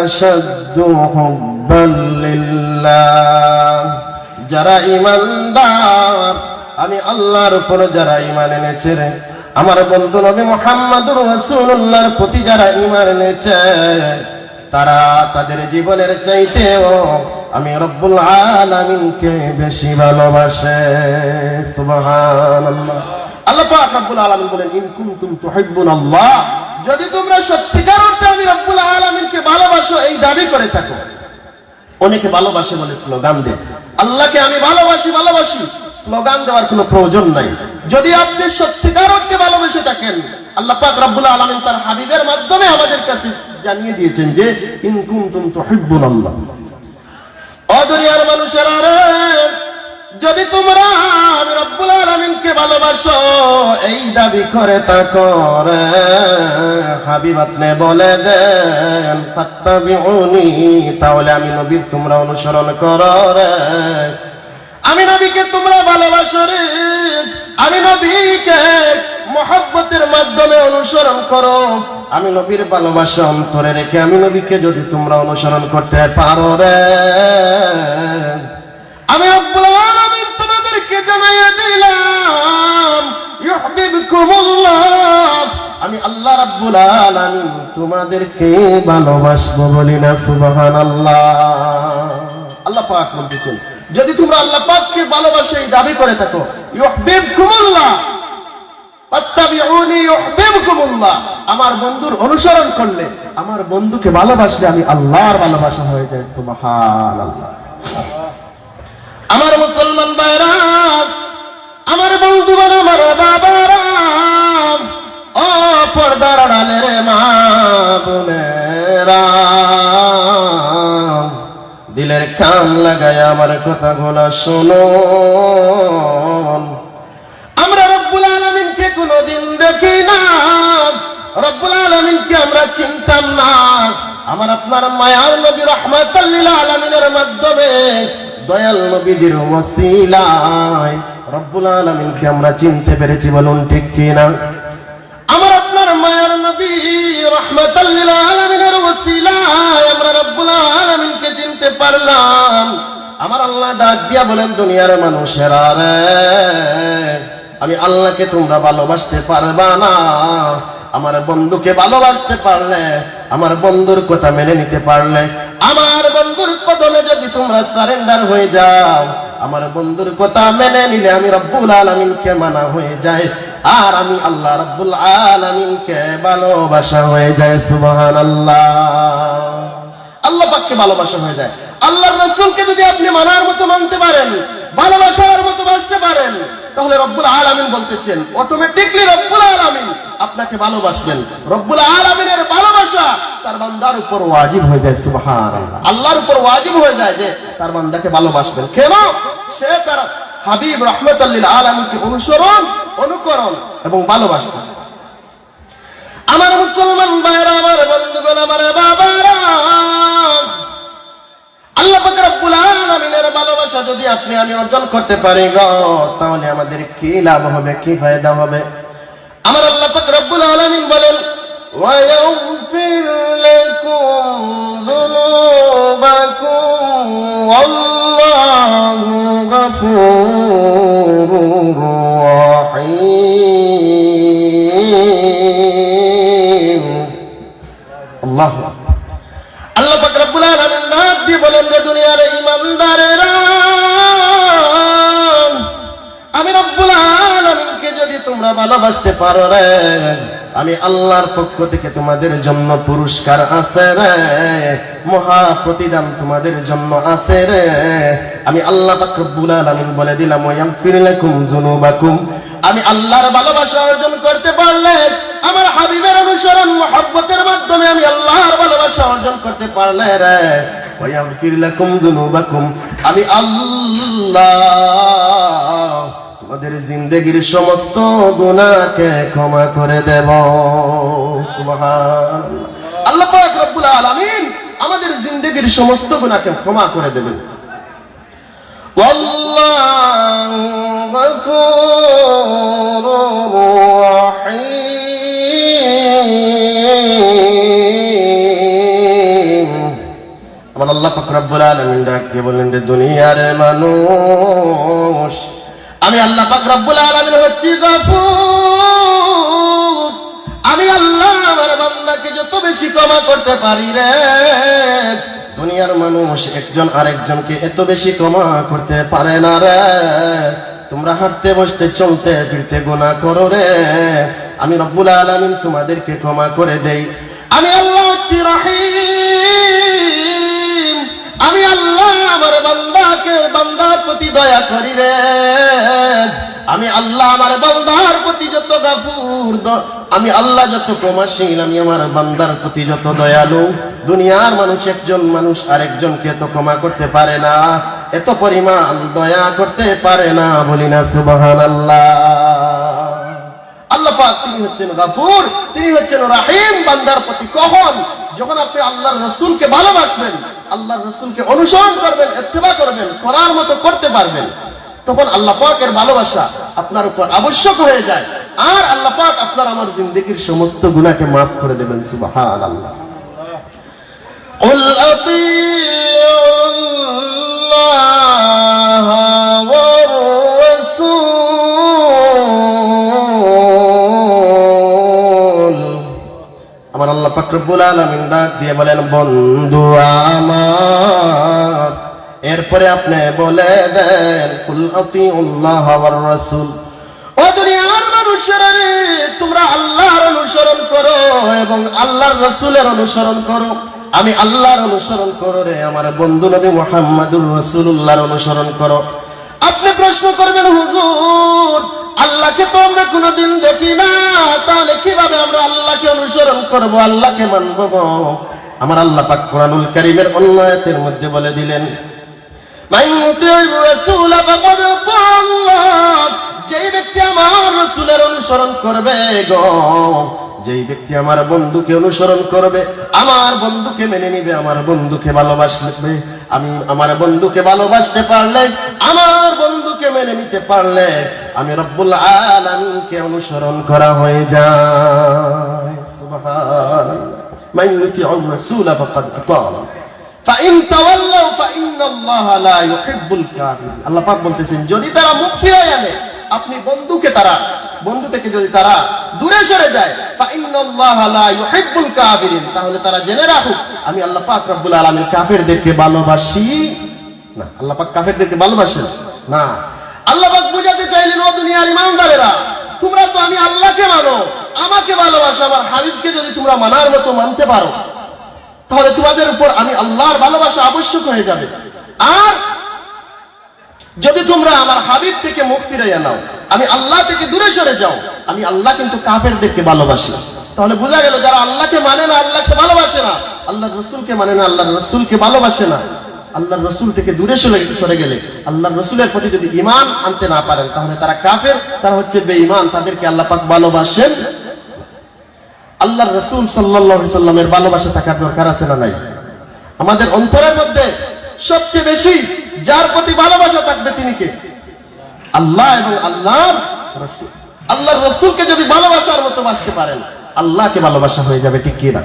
আশাদ্দু হুব্বান লিল্লাহ। যারা ঈমানদার, আমি আল্লাহর উপর যারা ঈমান এনেছে, আমার বন্ধু নবী মুহাম্মদুর রাসূলুল্লাহর প্রতি যারা ঈমান এনেছে, তারা তাদের জীবনের চাইতেও আমি রব্বুল আলামিনকে বেশি ভালোবাসে। সুবহানাল্লাহ। আল্লাহ পাক রব্বুল আলামিন বলেন, ইন কুনতুম তুহিব্বুনাল্লাহ, যদি তোমরা সত্যিকার অর্থে আমি রব্বুল আলামিনকে ভালোবাসো এই দাবি করে থাকো। অনেকে ভালোবাসে বলে স্লোগান দেয়, আল্লাহকে আমি ভালোবাসি ভালোবাসি, স্লোগান দেওয়ার কোনো প্রয়োজন নাই। যদি আপনি সত্যিকার অর্থে ভালোবেসে থাকেন, আল্লাহ পাক রব্বুল আলামিন তার হাবিবের মাধ্যমে আমাদের কাছে জানিয়ে দিয়েছেন যে ইন কুনতুম তুহিব্বুনাল্লাহ। ও দুনিয়ার মানুষেরা রে, যদি তোমরা আমি রব্বুল আলামিনকে ভালোবাসো এই দাবি করে থাকো রে, হাবিব আপনি বলে দেন ফাত্তাবিউনি, তাহলে আমি নবীর তোমরা অনুসরণ করো রে। আমি নবীকে তোমরা ভালোবাসো রে, আমি নবীকে মহব্বতের মাধ্যমে অনুসরণ করো। আমি নবীর ভালোবাসা অন্তরে রেখে আমি নবীকে যদি তোমরা অনুসরণ করতে পারো রে, আমি রব্বুল আলামিন তোমাদেরকে জানাইয়া দিলাম ইউহিব্বুকুমুল্লাহ, আমি আল্লাহ রাব্বুল আলামিন তোমাদেরকে ভালোবাসবো। বলি না সুবহানাল্লাহ। আল্লাহ পাক বলতেছেন, যদি তোমরা আল্লাহ পাককে ভালোবাসো এই দাবি করে থাকো, ইউহিব্বুকুমুল্লাহ ফাত্তাবিউনি ইউহিব্বুকুমুল্লাহ, আমার বন্ধুর অনুসরণ করলে, আমার বন্ধুকে ভালোবাসলে আমি আল্লাহর ভালোবাসা হয়ে যায়। সুবহানাল্লাহ। আমার মুসলমান ভাইরা, আমার বন্ধুগণ, আমার বাবারা, ও পর্দার আড়ালের মা বোনেরা, দিলের কান লাগায় আমার কথাগুলো শোনো। আমরা রব্বুল আলামিনকে কোনোদিন দেখি না, রব্বুল আলামিনকে আমরা চিনতাম না। আমার আপনার মায়ার নবী রাহমাতাল লিল আলামিনের মাধ্যমে দয়াল নবীজির ওসিলায় রব্বুল আলামিনকে আমরা চিনতে পেরেছি। বলুন ঠিক কি না? আমার আপনার মায়ার নবী রাহমাতাল লিল আলামিনের ওসিলায় আমরা রব্বুল আলামিনকে চিনতে পারলাম। আমার আল্লাহ ডাক দিয়া বলেন, দুনিয়ার মানুষেরা রে, আমি আল্লাহকে তোমরা ভালোবাসতে পারবা না, আমার বন্ধুকে ভালোবাসতে পারলে, আমার বন্ধুর কথা মেনে নিতে পারলে, আমার বন্ধুর কদমে যদি তোমরা সারেন্ডার হয়ে যাও, আমার বন্ধুর কথা মেনে নিলে আমি রব্বুল আলামিনকে মানা হয়ে যায়, আর আমি আল্লাহ রব্বুল আলামিনকে ভালোবাসা হয়ে যায়। সুবহানাল্লাহ। আল্লাহ পাককে ভালোবাসা হয়ে যায়। আল্লাহর রাসূলকে যদি আপনি মানার মতো মানতে পারেন, ভালোবাসার মতো বাসতে পারেন, তাহলে রব্বুল আলামিন বলতেছেন অটোমেটিকলি রব্বুল আলামিন আপনাকে ভালোবাসবেন। রব্বুল আলামিনের ভালোবাসা তার বান্দার উপর ওয়াজিব হয়ে যায়। সুবহানাল্লাহ। আল্লাহর উপর ওয়াজিব হয়ে যায় যে তার বান্দাকে ভালোবাসবেন। কেন? সে তার হাবিব রাহমাতাল লিল আলামিনকে অনুকরণ এবং ভালোবাসতেছে। আমার মুসলমান ভাইরা, আমার বন্ধুগণ, আমার বাবারা, আল্লাহ পাক রব্বুল আলামিনের ভালোবাসা যদি আপনি আমি অর্জন করতে পারি গো, তাহলে আমাদের কি লাভ হবে, কি ফায়দা হবে? আমার আল্লাহ পাক রব্বুল আলামিন বলেন, ওয়া ইয়াগফির লাকুম যুনুবাকুম ওয়াল্লাহু গফুরুর রহিম। আল্লাহু আকবার। আল্লাহ পাক রব্বুল আলামিন ডাক দিয়ে বলেন, রে দুনিয়ার ঈমানদারেরা, আমি রব্বুল আলামিনকে যদি তোমরা ভালোবাসতে পারো রে, আমি আল্লাহর পক্ষ থেকে তোমাদের জন্য পুরস্কার আছে রে, মহা প্রতিদান তোমাদের জন্য আছে রে। আমি আল্লাহ পাক রব্বুল আলামিন বলে দিলাম, ওয়াগফির লাকুম যুনুবাকুম, আমি আল্লাহর ভালোবাসা অর্জন করতে পারলে, আমার হাবিবের অনুসরণ মহব্বতের মাধ্যমে আমি আল্লাহর ভালোবাসা অর্জন করতে পারলে রে, ওয়াগফির লাকুম যুনুবাকুম, আমি আল্লাহ তোমাদের জিন্দেগীর সমস্ত গুনাহকে ক্ষমা করে দেব। সুবহানাল্লাহ। আল্লাহ পাক রব্বুল আলামিন আমাদের জিন্দেগীর সমস্ত গুনাহকে ক্ষমা করে দেবেন। ওয়াল্লাহু গফুরুর রহিম। আল্লাহ পাক রব্বুল আলামিন ডাক দিয়ে বললেন, রে দুনিয়ার মানুষ, আমি আল্লাহ পাক রব্বুল আলামিন হচ্ছি গফুর। আমি আল্লাহ আমার বান্দাকে যত বেশি ক্ষমা করতে পারি রে, দুনিয়ার মানুষ একজন আরেকজনকে এত বেশি ক্ষমা করতে পারে না রে। তোমরা হাঁটতে বসতে চলতে ফিরতে গুনাহ করো রে, আমি রব্বুল আলামিন তোমাদেরকে ক্ষমা করে দেই। আমি আল্লাহ হচ্ছি রহিম, আমি আল্লাহ আমার বান্দার প্রতি দয়া করি রে। আমি আল্লাহ আমার বান্দার প্রতি যত গফুর, আমি আল্লাহ যত ক্ষমাশীল, আমি আমার বান্দার প্রতি যত দয়ালু। দুনিয়ার মানুষ একজন মানুষ আরেকজনকে এত ক্ষমা করতে পারে না, এত পরিমাণ দয়া করতে পারে না। বলি না সুবহানাল্লাহ। আল্লাহ পাক তিনি হচ্ছেন গফুর, তিনি হচ্ছেন রহিম বান্দার প্রতি। কখন? যখন আপনি আল্লাহর রাসূলকে ভালোবাসবেন, আল্লাহর রাসূলকে অনুসরণ করবেন, ইত্তেবা করবেন, করার মতো করতে পারবেন, তখন আল্লাহ পাকের ভালোবাসা আপনার উপর আবশ্যক হয়ে যায়। আর আল্লাহ পাক আপনার আমার জিন্দেগীর সমস্ত গুনাহকে মাফ করে দেবেন। সুবহানাল্লাহ। কুল আতিউল্লাহ ওয়ার রাসূল। আমার আল্লাহ পাক রব্বুল আলামিন ডাক দিয়ে বলেন, বন্ধু আমার, এরপরে আপনি বলে দেন, কুল আতিউল্লাহ ওয়ার রাসূল। ও দুনিয়ার মানুষেরা রে, তোমরা আল্লাহর অনুসরণ করো এবং আল্লাহর রাসূলের অনুসরণ করো। আমি আল্লাহর অনুসরণ করো রে, আমার বন্ধু নবী মুহাম্মদুর রাসূলুল্লাহর অনুসরণ করো। আপনি প্রশ্ন করবেন, হুজুর আল্লাহকে তো আমরা কোনোদিন দেখি না, তাহলে কিভাবে আমরা আল্লাহকে অনুসরণ করব, আল্লাহকে মানব? আমার আল্লাহ পাক কোরআনুল কারীমের অন্য আয়াতের মধ্যে বলে দিলেন, যেই ব্যক্তি আমার রাসূলের অনুসরণ করবে গো, যেই ব্যক্তি আমার বন্ধুকে অনুসরণ করবে, আমার বন্ধুকে মেনে নিবে, আমার বন্ধুকে ভালোবাসবে, আমি আমার বন্ধুকে ভালোবাসতে পারলে, আমার বন্ধুকে মেনে নিতে পারলে, আমি রব্বুল আলামিনকে অনুসরণ করা হয়ে যায়। সুবহানাল্লাহ। মান ইউতিউর রাসূল ফাকাদ আতা। ফাইন তাওয়াল্লাউ ফাইন্নাল্লাহা লা ইউহিব্বুল কাফিরিন। আল্লাহ পাক বলতেছেন, যদি তারা মুখ ফিরায় আনে, আপনি বন্ধু থেকে যদি তারা দূরে সরে যায়, ফাইন্নাল্লাহা লা ইউহিব্বুল কাফিরিন, তাহলে তারা জেনে রাখুক আমি আল্লাহ পাক রব্বুল আলামিন কাফেরদেরকে ভালোবাসি না। আল্লাহ পাক কাফেরদেরকে ভালোবাসেন না। আল্লাহ পাক বুঝাতে চাইলেন, ও দুনিয়ার ঈমানদারেরা, তোমরা তো আমি আল্লাহকে মানো, আমাকে ভালোবাসো, আমার হাবিবকে যদি তোমরা মানার মতো মানতে পারো, তাহলে তোমাদের উপর আমি আল্লাহর ভালোবাসা আবশ্যক হয়ে যাবে। আর যদি তোমরা আমার হাবিব থেকে মুখ ফিরাইয়া নাও, আমি আল্লাহ থেকে দূরে সরে যাও, আমি আল্লাহ কিন্তু কাফেরদেরকে ভালোবাসি। তাহলে বোঝা গেল, যারা আল্লাহকে মানে না, আল্লাহকে ভালোবাসে না, আল্লাহর রাসূলকে মানে না, আল্লাহর রাসূলকে ভালোবাসে না, আল্লাহর রাসূল থেকে দূরে সরে গেলে, আল্লাহর রাসূলের প্রতি যদি ঈমান আনতে না পারেন, তাহলে তারা কাফের, তারা হচ্ছে বেঈমান, তাদেরকে আল্লাহ পাক ভালোবাসেন। আল্লাহর রাসূল সাল্লাল্লাহু আলাইহি সাল্লামের ভালোবাসা থাকার দরকার আছে না নাই? আমাদের অন্তরের মধ্যে সবচেয়ে বেশি যার প্রতি ভালোবাসা থাকবে তিনি কে? আল্লাহ এবং আল্লাহর রাসূল। আল্লাহর রাসূলকে যদি ভালোবাসার মতো বাসতে পারেন, আল্লাহকে ভালোবাসা হয়ে যাবে, ঠিক কি না?